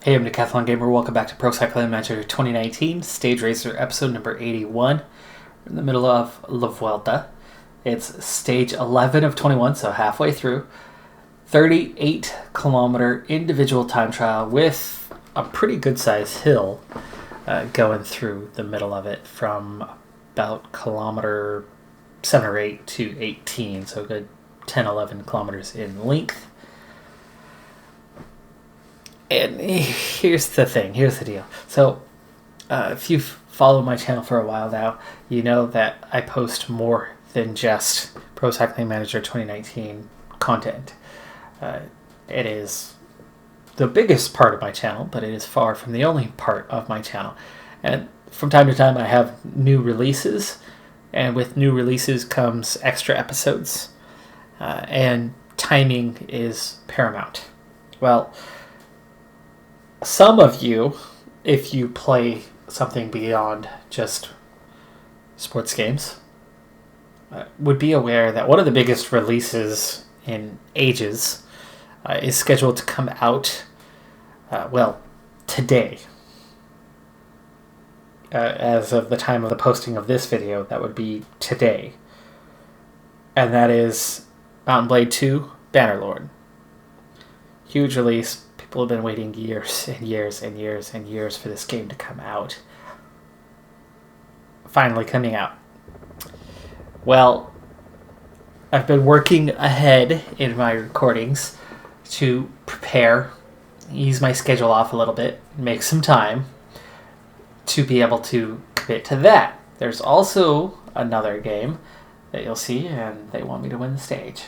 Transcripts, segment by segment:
Hey, I'm Decathlon Gamer. Welcome back to Pro Cycling Manager 2019, Stage Racer episode number 81. We're in the middle of La Vuelta. It's stage 11 of 21, so halfway through. 38 kilometer individual time trial with a pretty good sized hill going through the middle of it from about kilometer 7 or 8 to 18, so a good 10, 11 kilometers in length. And here's the deal. So, if you've followed my channel for a while now, you know that I post more than just Pro Cycling Manager 2019 content. It is the biggest part of my channel, but it is far from the only part of my channel. And from time to time, I have new releases, and with new releases comes extra episodes, and timing is paramount. Well, some of you, if you play something beyond just sports games, would be aware that one of the biggest releases in ages is scheduled to come out, today. As of the time of the posting of this video, that would be today. And that is Mountain Blade 2 Bannerlord. Huge release. People have been waiting years and years and years and years for this game to come out. Finally coming out. Well, I've been working ahead in my recordings to prepare, ease my schedule off a little bit, make some time to be able to commit to that. There's also another game that you'll see, and they want me to win the stage.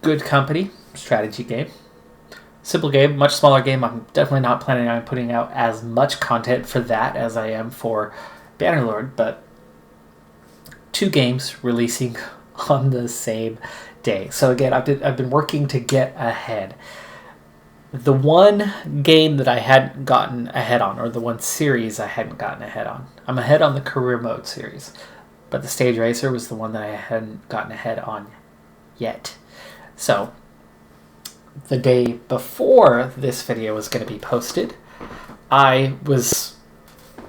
Good Company, strategy game. Simple game, much smaller game. I'm definitely not planning on putting out as much content for that as I am for Bannerlord, but two games releasing on the same day. So again, I've been working to get ahead. The one game that I hadn't gotten ahead on, or the one series I hadn't gotten ahead on, I'm ahead on the career mode series, but the Stage Racer was the one that I hadn't gotten ahead on yet. So the day before this video was going to be posted, I was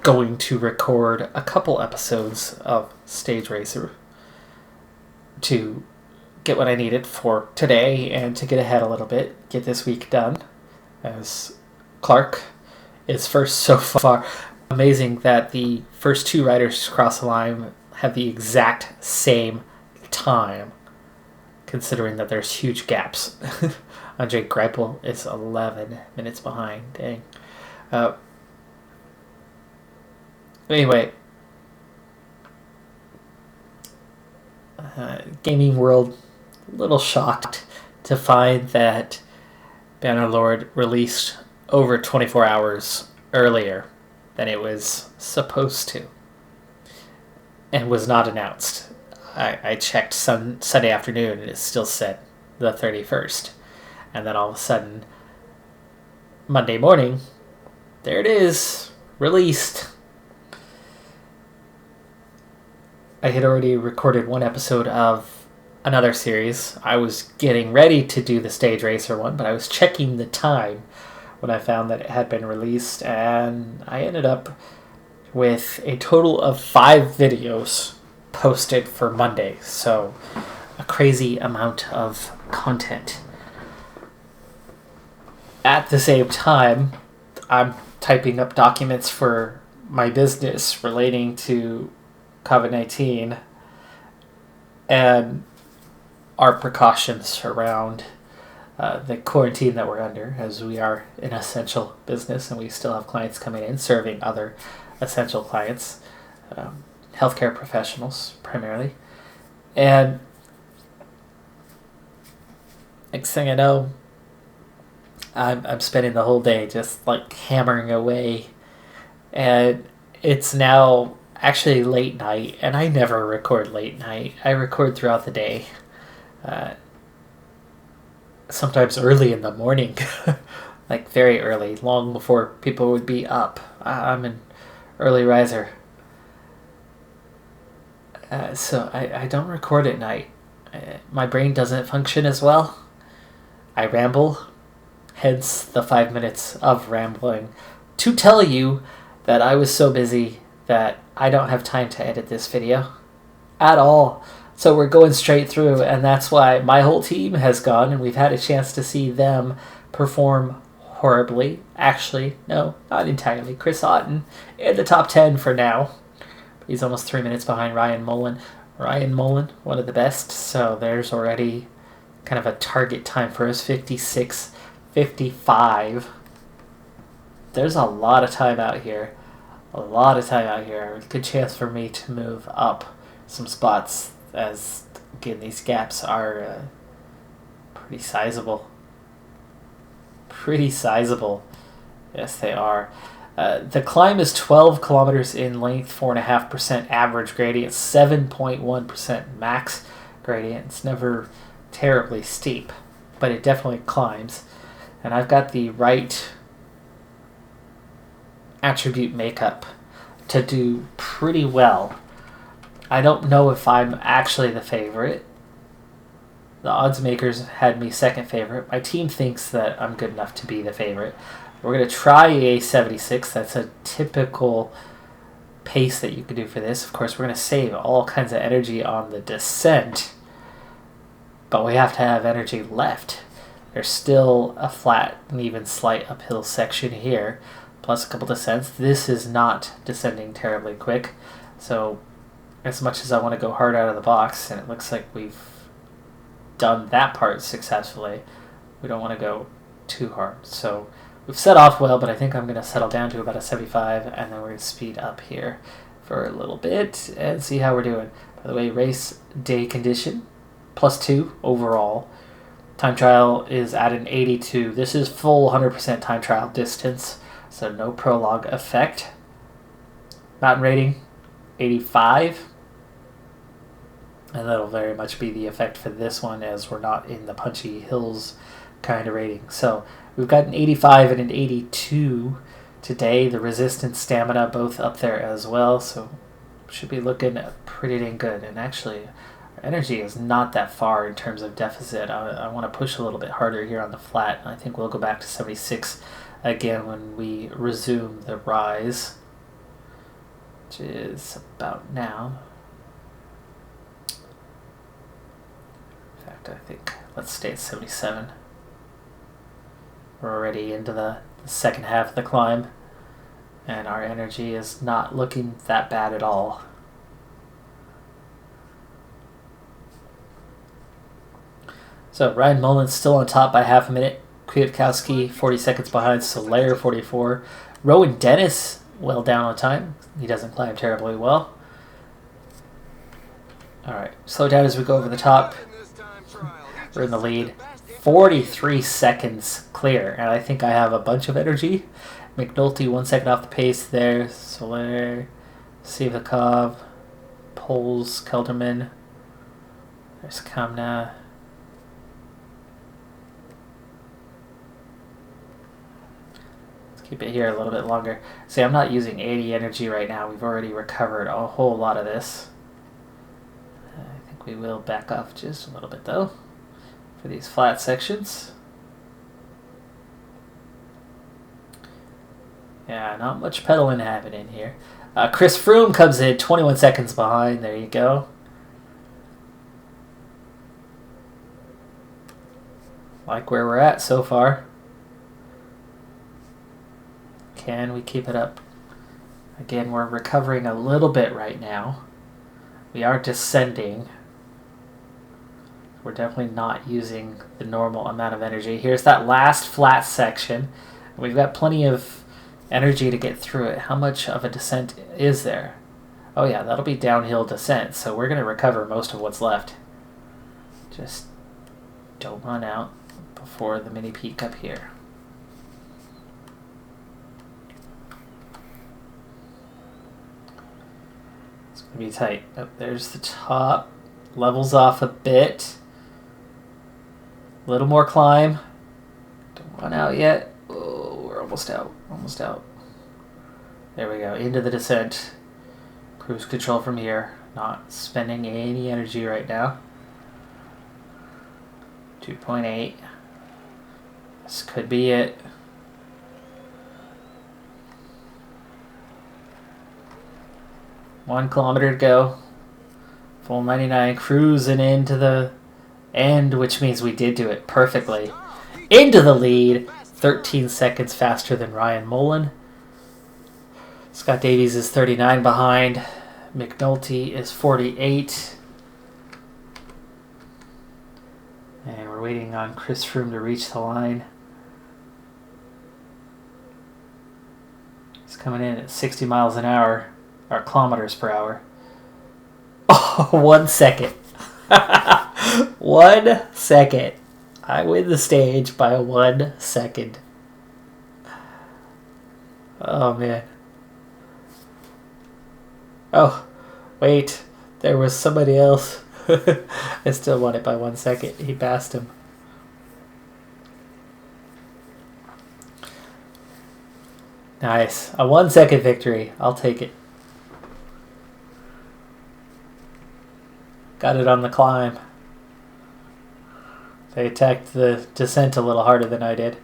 going to record a couple episodes of Stage Racer to get what I needed for today and to get ahead a little bit, get this week done, as Clark is first so far. Amazing that the first two riders to cross the line have the exact same time, considering that there's huge gaps. Andre Greipel is 11 minutes behind. Dang. Anyway, gaming world, a little shocked to find that Bannerlord released over 24 hours earlier than it was supposed to, and was not announced. I checked Sunday afternoon, and it still said the 31st. And then all of a sudden, Monday morning, there it is, released. I had already recorded one episode of another series. I was getting ready to do the Stage Racer one, but I was checking the time when I found that it had been released, and I ended up with a total of 5 videos posted for Monday. So, a crazy amount of content. At the same time, I'm typing up documents for my business relating to COVID-19 and our precautions around the quarantine that we're under, as we are an essential business and we still have clients coming in serving other essential clients, healthcare professionals primarily. And next thing I know, I'm spending the whole day just like hammering away, and it's now actually late night, and I never record late night. I record throughout the day, sometimes early in the morning, like very early, long before people would be up. I'm an early riser, so I don't record at night. My brain doesn't function as well. I ramble. Hence the 5 minutes of rambling to tell you that I was so busy that I don't have time to edit this video at all. So we're going straight through, and that's why my whole team has gone, and we've had a chance to see them perform horribly. Actually, no, not entirely. Chris Otten in the top 10 for now. He's almost 3 minutes behind Ryan Mullen. Ryan Mullen, one of the best, so there's already kind of a target time for us, 56:55. There's a lot of time out here. A lot of time out here. A good chance for me to move up some spots, as again these gaps are pretty sizable. Pretty sizable. Yes, they are. The climb is 12 kilometers in length, 4.5% average gradient, 7.1% max gradient. It's never terribly steep, but it definitely climbs. And I've got the right attribute makeup to do pretty well. I don't know if I'm actually the favorite. The odds makers had me second favorite. My team thinks that I'm good enough to be the favorite. We're going to try a 76. That's a typical pace that you could do for this. Of course, we're going to save all kinds of energy on the descent, but we have to have energy left. There's still a flat and even slight uphill section here, plus a couple descents. This is not descending terribly quick, so as much as I want to go hard out of the box, and it looks like we've done that part successfully, we don't want to go too hard. So we've set off well, but I think I'm going to settle down to about a 75, and then we're going to speed up here for a little bit and see how we're doing. By the way, race day condition, +2 overall. Time trial is at an 82. This is full 100% time trial distance, so no prologue effect. Mountain rating, 85. And that'll very much be the effect for this one, as we're not in the punchy hills kind of rating. So we've got an 85 and an 82 today. The resistance, stamina, both up there as well. So should be looking pretty dang good. And actually, our energy is not that far in terms of deficit. I want to push a little bit harder here on the flat. I think we'll go back to 76 again when we resume the rise, which is about now. I think let's stay at 77. We're already into the second half of the climb, and our energy is not looking that bad at all. So Ryan Mullen's still on top by half a minute. Kwiatkowski 40 seconds behind. Solaire 44. Rowan Dennis well down on time. He doesn't climb terribly well. All right, slow down as we go over the top. We're in the lead. 43 seconds clear, and I think I have a bunch of energy. McNulty 1 second off the pace there. Solaire, Sivakov, Poles, Kelderman. There's Kamna. Let's keep it here a little bit longer. See, I'm not using 80 energy right now. We've already recovered a whole lot of this. I think we will back off just a little bit, though, for these flat sections. Yeah, not much pedaling happening here. Chris Froome comes in 21 seconds behind. There you go. Like where we're at so far. Can we keep it up? Again, we're recovering a little bit right now. We are descending. We're definitely not using the normal amount of energy. Here's that last flat section. We've got plenty of energy to get through it. How much of a descent is there? Oh yeah, that'll be downhill descent, so we're going to recover most of what's left. Just don't run out before the mini peak up here. It's going to be tight. Oh, there's the top. Levels off a bit. A little more climb. Don't run out yet. Oh, we're almost out. Almost out. There we go. Into the descent. Cruise control from here. Not spending any energy right now. 2.8. This could be it. One kilometer to go. Full 99, cruising into the end, which means we did do it perfectly. Into the lead, 13 seconds faster than Ryan Mullen. Scott Davies is 39 behind. McNulty is 48. And we're waiting on Chris Froome to reach the line. He's coming in at 60 miles an hour, or kilometers per hour. Oh, 1 second. 1 second. I win the stage by 1 second. Oh, man. Oh, wait. There was somebody else. I still won it by 1 second. He passed him. Nice. A 1 second victory. I'll take it. Got it on the climb. They attacked the descent a little harder than I did.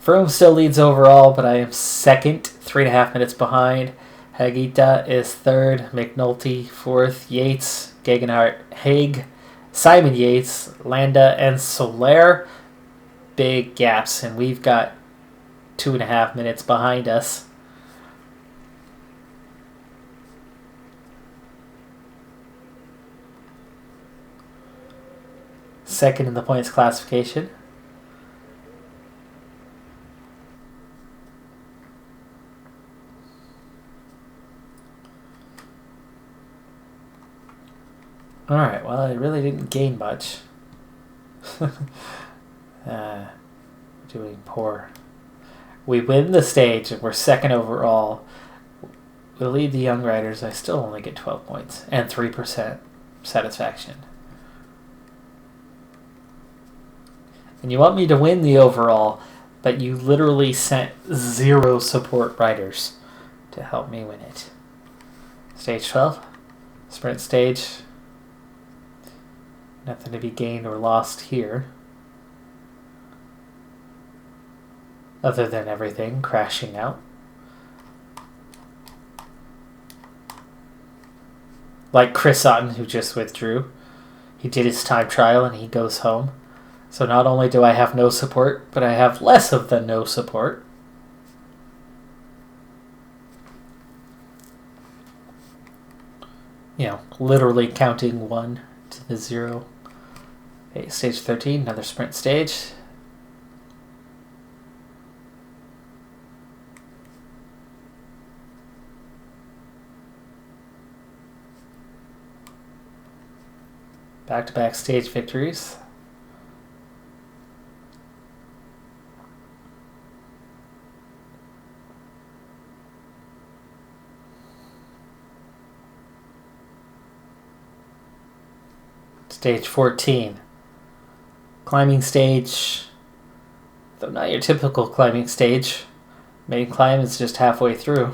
Froome still leads overall, but I am second, 3.5 minutes behind. Hagita is third, McNulty fourth, Yates, Gegenhardt, Haig, Simon Yates, Landa, and Soler. Big gaps, and we've got 2.5 minutes behind us. Second in the points classification. Alright, well, I really didn't gain much. Doing poor. We win the stage, and we're second overall. We lead the young riders. I still only get 12 points and 3% satisfaction. And you want me to win the overall, but you literally sent 0 support riders to help me win it. Stage 12, sprint stage. Nothing to be gained or lost here. Other than everything crashing out. Like Chris Sutton, who just withdrew. He did his time trial and he goes home. So not only do I have no support, but I have less of the no support. You know, literally counting 1 to the 0. Okay, stage 13, another sprint stage. Back-to-back stage victories. Stage 14. Climbing stage, though not your typical climbing stage. Main climb is just halfway through.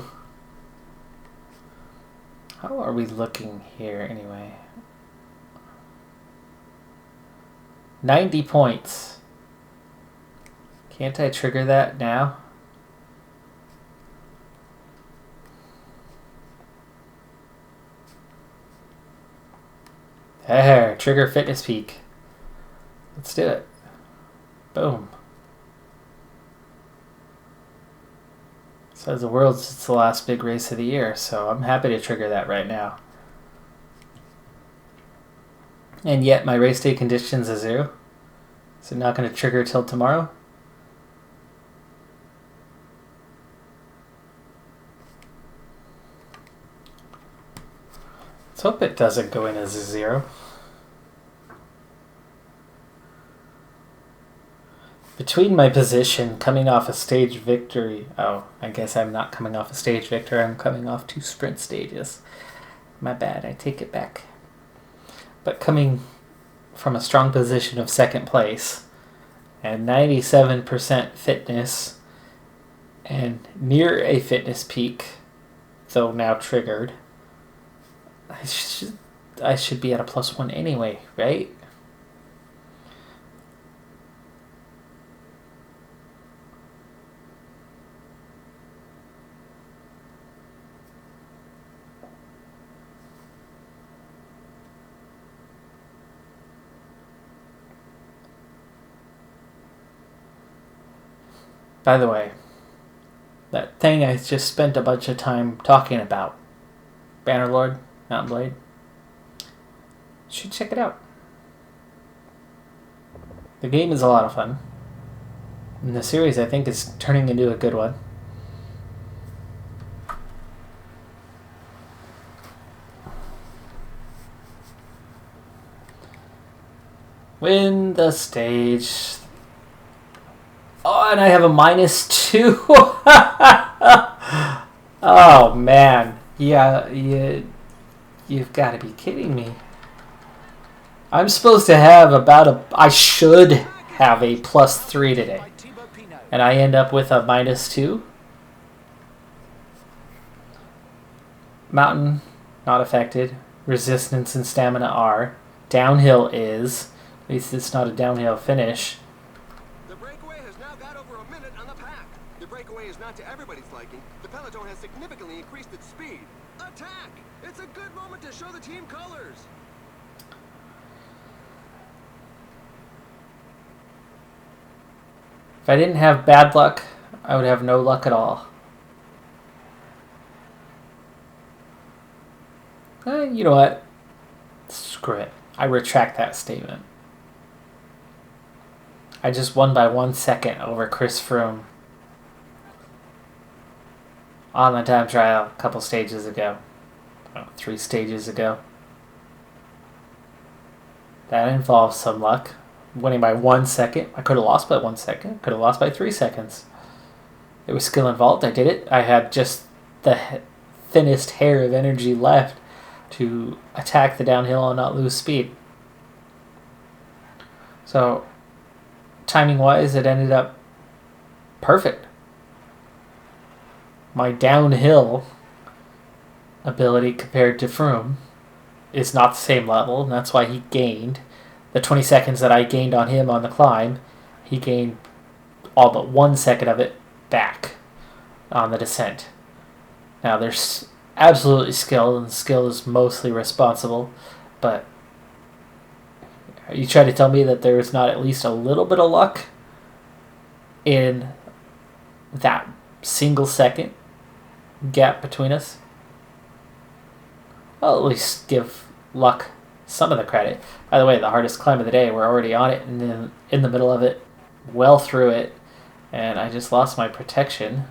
How are we looking here anyway? 90 points. Can't I trigger that now? There, trigger fitness peak. Let's do it. Boom. Says the Worlds, it's the last big race of the year, so I'm happy to trigger that right now. And yet my race day conditions is 0. So not going to trigger till tomorrow. Let's hope it doesn't go in as a 0. Between my position, coming off a stage victory... Oh, I guess I'm not coming off a stage victory. I'm coming off 2 sprint stages. My bad, I take it back. But coming from a strong position of second place and 97% fitness and near a fitness peak, though now triggered, I should be at a +1 anyway, right? By the way, that thing I just spent a bunch of time talking about, Bannerlord, Mountain Blade, you should check it out. The game is a lot of fun. And the series, I think, is turning into a good one. Win the stage. Oh, and I have a -2. Oh, man. Yeah, you've got to be kidding me. I'm supposed to have I should have a +3 today. And I end up with a -2. Mountain, not affected. Resistance and stamina are. Downhill is. At least it's not a downhill finish. The breakaway has now got over a minute on the pack. The breakaway is not to everybody's liking. The peloton has significantly increased its speed. Attack! It's a good moment to show the team colors. If I didn't have bad luck, I would have no luck at all. You know what? Screw it. I retract that statement. I just won by 1 second over Chris Froome on the time trial a couple stages ago. 3 stages ago. That involves some luck. Winning by 1 second. I could have lost by 1 second. Could have lost by 3 seconds. There was skill involved. I did it. I had just the thinnest hair of energy left to attack the downhill and not lose speed. So, timing-wise, it ended up perfect. My downhill ability compared to Froome is not the same level, and that's why he gained. The 20 seconds that I gained on him on the climb, he gained all but 1 second of it back on the descent. Now, there's absolutely skill, and skill is mostly responsible, but are you trying to tell me that there is not at least a little bit of luck in that single second gap between us? I'll at least give luck some of the credit. By the way, the hardest climb of the day, we're already on it and then in the middle of it, well through it, and I just lost my protection.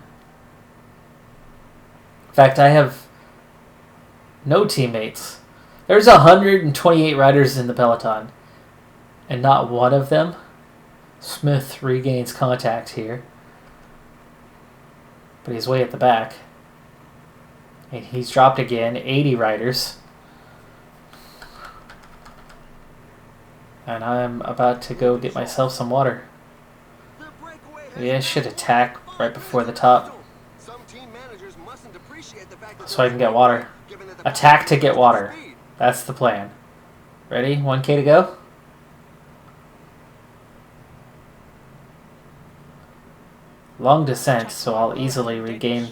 In fact, I have no teammates. There's 128 riders in the peloton, and not one of them. Smith regains contact here, but he's way at the back. And he's dropped again, 80 riders. And I'm about to go get myself some water. Maybe I should attack right before the top, so I can get water. Attack to get water. That's the plan. Ready? 1K to go? Long descent, so I'll easily regain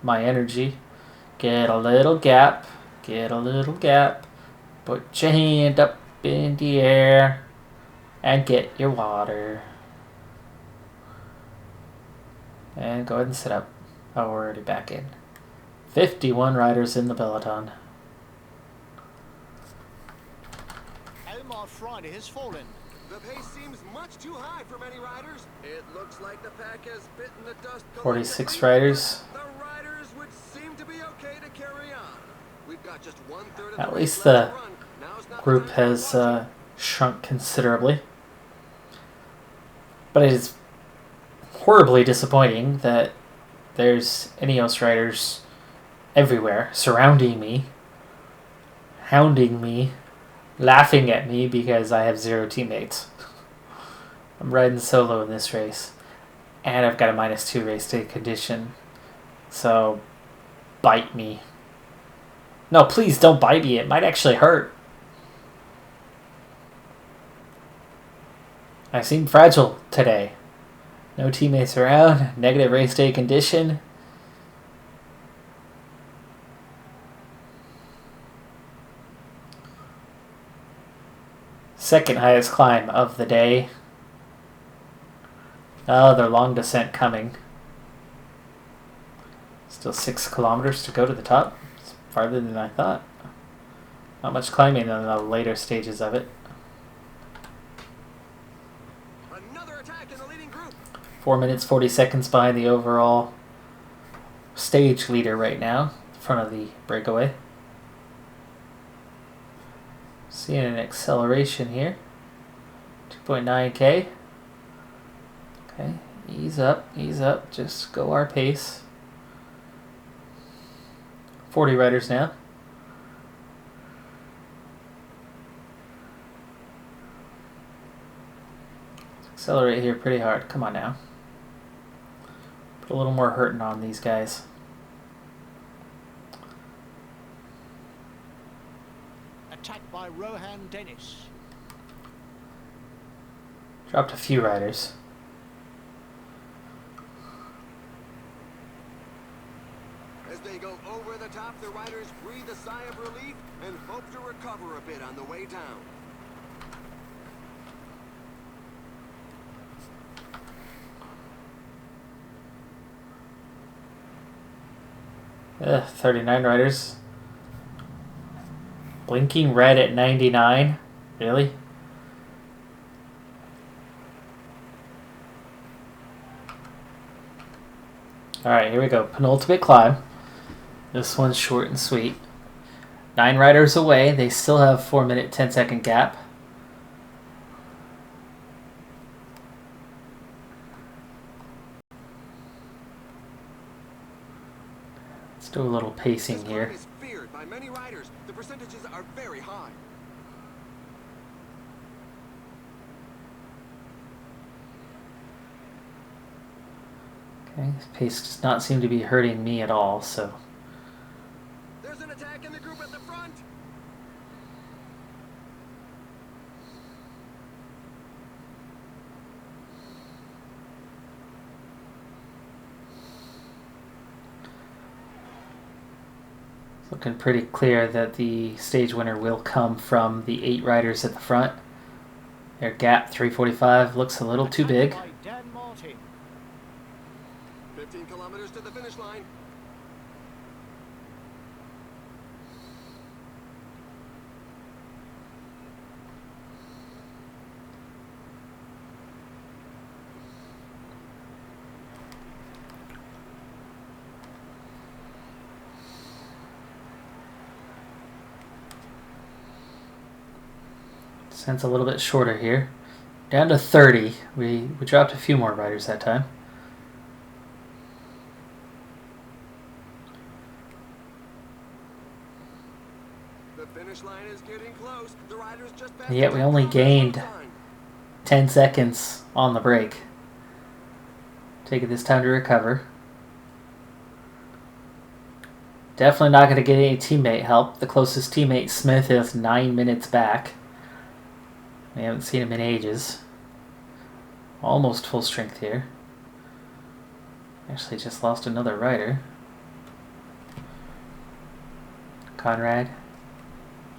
my energy. Get a little gap. Get a little gap. Put your hand up in the air and get your water. And go ahead and sit up. Oh, we're already back in. 51 riders in the peloton. Omar Friday has fallen. The pace seems much too high for many riders. It looks like the pack has bitten the dust. 46 riders. The riders would seem to be okay to carry on. We've got just 1/3 of At least the group has shrunk considerably. But it is horribly disappointing that there's Ineos riders everywhere surrounding me, hounding me, laughing at me because I have 0 teammates. I'm riding solo in this race, and I've got a -2 race day condition, so bite me. No, please don't bite me. It might actually hurt. I seem fragile today. No teammates around, negative race day condition. Second highest climb of the day. Oh, their long descent coming. Still 6 kilometers to go to the top. It's farther than I thought. Not much climbing in the later stages of it. Another attack in the leading group. 4 minutes 40 seconds behind the overall stage leader right now, in front of the breakaway. Seeing an acceleration here. 2.9k. Okay, ease up, just go our pace. 40 riders now. Accelerate here pretty hard. Come on now. Put a little more hurting on these guys. Attack by Rohan Dennis. Dropped a few riders. As they go over the top, the riders breathe a sigh of relief and hope to recover a bit on the way down. 39 riders. Blinking red at 99. Really? Alright, here we go. Penultimate climb. This one's short and sweet. 9 riders away. They still have 4 minute 10-second gap. Let's do a little pacing here. This climb is feared by many riders. The percentages are very high. Okay, this pace does not seem to be hurting me at all, so... There's an attack in the group at the front. It's looking pretty clear that the stage winner will come from the 8 riders at the front. Their gap, 3:45, looks a little too big. 15 kilometers to the finish line. Descent's a little bit shorter here. Down to 30. We dropped a few more riders that time. The finish line is getting close. The riders just passed. And yet we only gained 10 seconds on the break. Taking this time to recover. Definitely not going to get any teammate help. The closest teammate, Smith, is 9 minutes back. We haven't seen him in ages. Almost full strength here. Actually just lost another rider. Conrad,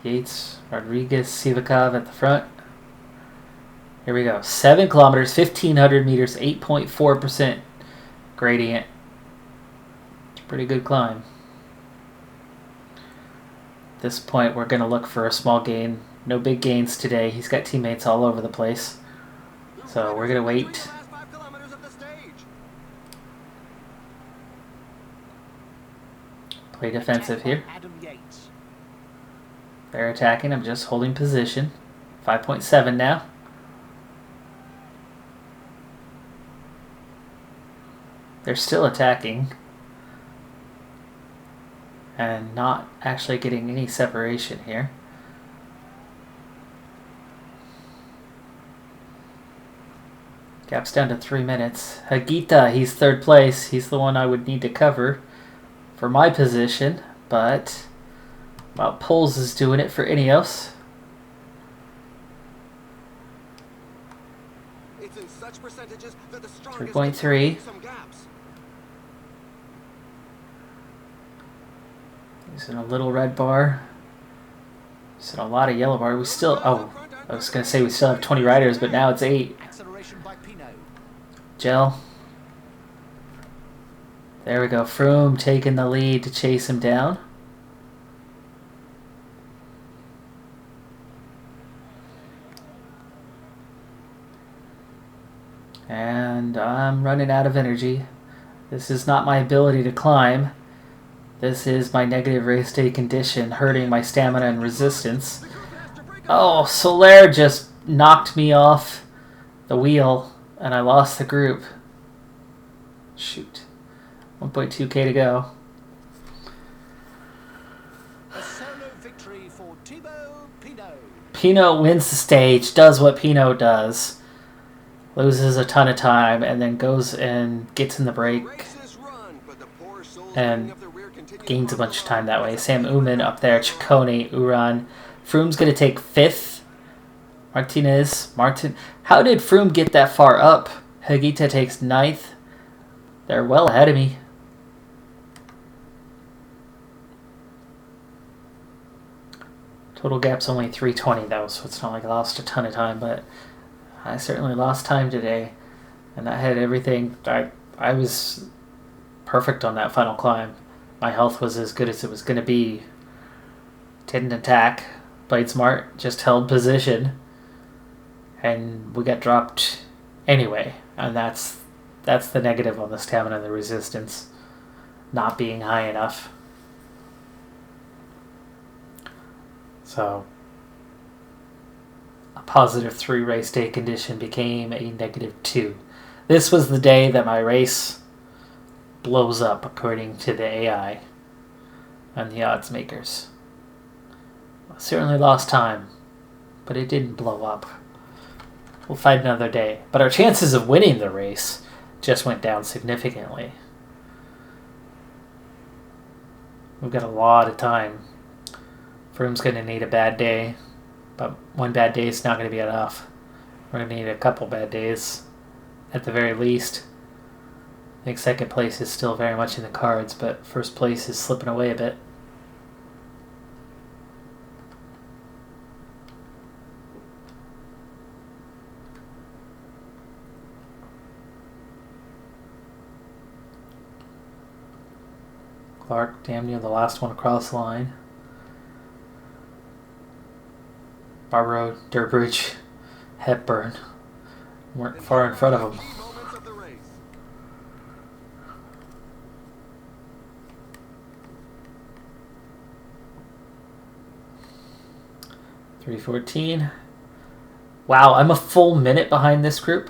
Yates, Rodriguez, Sivakov at the front. Here we go. 7 kilometers, 1,500 meters, 8.4% gradient. It's a pretty good climb. At this point, we're going to look for a small gain. No big gains today. He's got teammates all over the place. So we're going to wait. Play defensive here. They're attacking. I'm just holding position. 5.7 now. They're still attacking. And not actually getting any separation here. Gap's down to 3 minutes. Hagita, he's 3rd place. He's the one I would need to cover for my position. But, well, Poles is doing it for Ineos. It's in such percentages that the 3.3. He's in a little red bar. He's in a lot of yellow bar. We still, I was going to say we still have 20 riders, but now it's 8. Gel. There we go. Froome taking the lead to chase him down. And I'm running out of energy. This is not my ability to climb. This is my negative race day condition hurting my stamina and resistance. Oh, Soler just knocked me off the wheel and I lost the group. Shoot. 1.2k to go. A solo victory for Thibaut Pinot. Pinot wins the stage, does what Pinot does. Loses a ton of time and then goes and gets in the break and gains a bunch of time that way. Sam Oomen up there, Ciccone, Uran. Froome's going to take 5th. Martin. How did Froome get that far up? Higuita takes 9th. They're well ahead of me. Total gap's only 320 though, so it's not like I lost a ton of time, but I certainly lost time today. And I had everything. I was perfect on that final climb. My health was as good as it was going to be. Didn't attack. Played smart. Just held position. And we got dropped anyway. And that's the negative on the stamina and the resistance. Not being high enough. So a positive 3 race day condition became a negative 2. This was the day that my race blows up according to the AI and the odds makers. I certainly lost time, but it didn't blow up. We'll fight another day. But our chances of winning the race just went down significantly. We've got a lot of time. Froome's going to need a bad day, but one bad day is not going to be enough. We're going to need a couple bad days at the very least. I think second place is still very much in the cards, but first place is slipping away a bit. Clark, damn near the last one across the line. Barbaro, Durbridge, Hepburn weren't far in front of him. 3:14. Wow, I'm a full minute behind this group.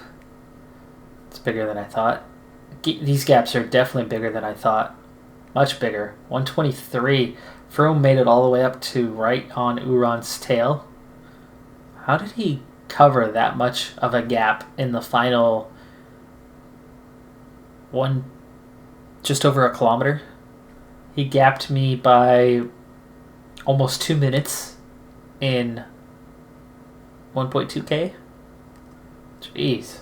It's bigger than I thought. These gaps are definitely bigger than I thought. Much bigger. 123. Froome made it all the way up to right on Uran's tail. How did he cover that much of a gap in the final just over a kilometer? He gapped me by almost 2 minutes in 1.2k. Jeez.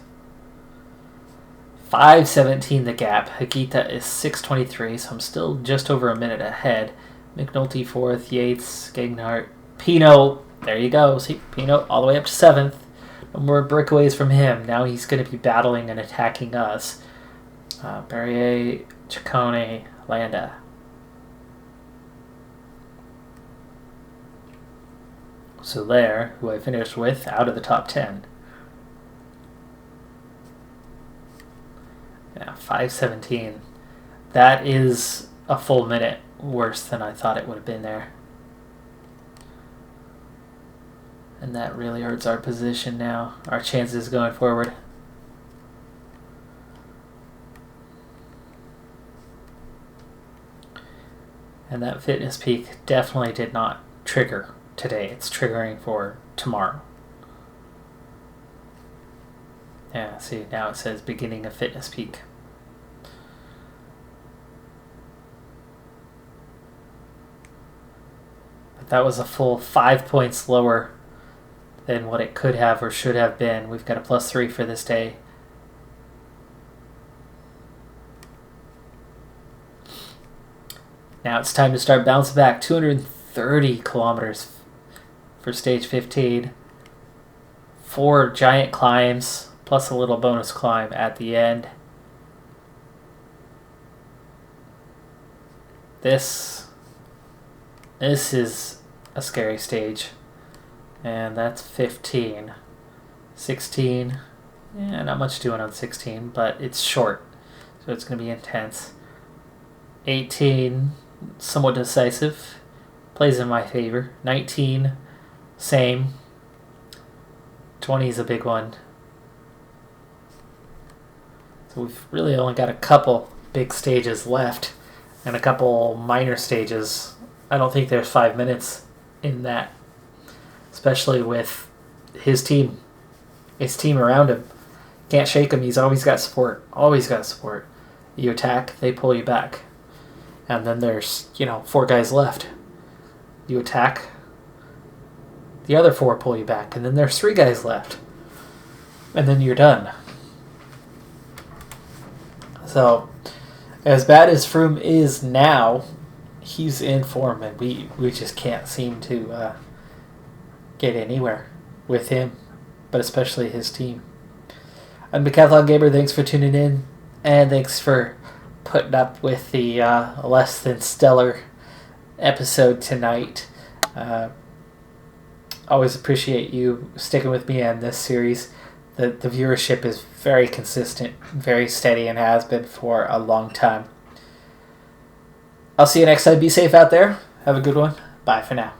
5:17 the gap. Higuita is 6:23, so I'm still just over a minute ahead. McNulty 4th, Yates, Gegenhardt, Pinot. There you go. See, Pinot all the way up to 7th. No more breakaways from him. Now he's going to be battling and attacking us. Barrier, Ciccone, Landa. So there, who I finished with, out of the top 10. Yeah, 5:17. That is a full minute worse than I thought it would have been there. And that really hurts our position now, our chances going forward. And that fitness peak definitely did not trigger today. It's triggering for tomorrow. Yeah, see, now it says beginning of fitness peak. But that was a full 5 points lower than what it could have or should have been. We've got a +3 for this day. Now it's time to start bouncing back. 230 kilometers for stage 15. 4 giant climbs, plus a little bonus climb at the end. This is a scary stage. And that's 15. 16. Yeah, not much doing on 16, but it's short. So it's going to be intense. 18, somewhat decisive. Plays in my favor. 19, same. 20 is a big one. So we've really only got a couple big stages left. And a couple minor stages. I don't think there's 5 minutes in that. Especially with his team. His team around him. Can't shake him. He's always got support. Always got support. You attack, they pull you back. And then there's, 4 guys left. You attack, the other 4 pull you back. And then there's 3 guys left. And then you're done. So, as bad as Froome is now, he's in form. And we just can't seem to get anywhere with him. But especially his team. I'm Decathlon Gamer. Thanks for tuning in. And thanks for putting up with the less than stellar episode tonight. Always appreciate you sticking with me on this series. The viewership is very consistent, very steady, and has been for a long time. I'll see you next time. Be safe out there. Have a good one. Bye for now.